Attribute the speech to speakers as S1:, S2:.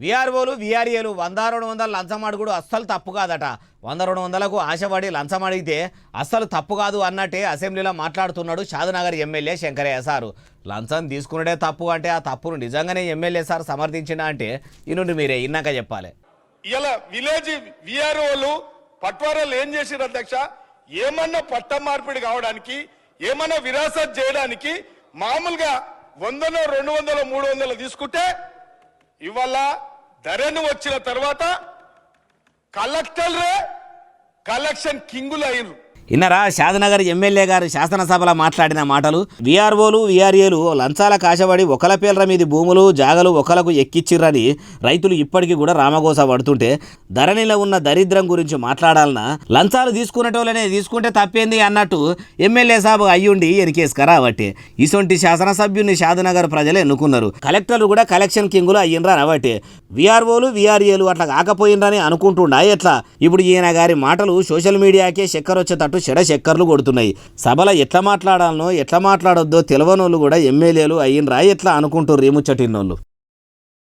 S1: విఆర్ఓలు విఆర్ఏలు 100-200 లంచం అడుగుడు అస్సలు తప్పు కాదట. 100-200లకు ఆశపడి లంచం అడిగితే అస్సలు తప్పు కాదు అన్నట్టే అసెంబ్లీలో మాట్లాడుతున్నాడు షాద్నగర్ ఎమ్మెల్యే శంకరయ్య సారు. లంచం తీసుకున్నదే తప్పు అంటే ఆ తప్పును నిజంగానే ఎమ్మెల్యే సార్ సమర్థించినా అంటే ఇనుండి మీరే ఇన్నాక చెప్పాలి.
S2: ఇలా విలేజ్ విఆర్ఓలు పట్వారాలు ఏం చేసిరు అధ్యక్ష? ఏమన్నా పట్ట మార్పిడి కావడానికి, ఏమన్నా విరాసత్ చేయడానికి మామూలుగా 100, 200, 300 తీసుకుంటే ఇవాళ ధరను వచ్చిన తర్వాత కలెక్టర్లే కలెక్షన్ కింగులు అయ్యారు.
S1: ఇన్నరా షాద్నగర్ ఎమ్మెల్యే గారు శాసనసభలో మాట్లాడిన మాటలు. విఆర్ఓలు విఆర్ఏలు లంచాల కాశపడి ఒకల పేర్ల మీది భూములు జాగలు ఒకలకు ఎక్కిచ్చిర్రని రైతులు ఇప్పటికీ కూడా రామగోస పడుతుంటే ధరణిలో ఉన్న దరిద్రం గురించి మాట్లాడాలన్నా లంచాలు తీసుకునేటోళ్ళనే తీసుకుంటే తప్పేంది అన్నట్టు ఎమ్మెల్యే సాబు అయ్యుండి ఎనికేసుకరా అవట్టి ఇసొంటి శాసనసభ్యుని షాద్నగర్ ప్రజలు ఎన్నుకున్నారు. కలెక్టర్లు కూడా కలెక్షన్ కింగులు అయ్యిండ్రా అవట్టి విఆర్ఓలు విఆర్ఏలు అట్లా కాకపోయిండ్రని అనుకుంటుండా ఎట్లా? ఇప్పుడు ఈయన గారి మాటలు సోషల్ మీడియాకే చక్కర్ వచ్చేటట్టు చెక్కర్లు కొడుతున్నాయి. సభలో ఎట్లా మాట్లాడాలనో ఎట్లా మాట్లాడొద్దో తెలియనోళ్ళు కూడా ఎమ్మెల్యేలు అయ్యిండ్రా ఎట్లా అనుకుంటారు రేముచ్చటిన్నోళ్ళు.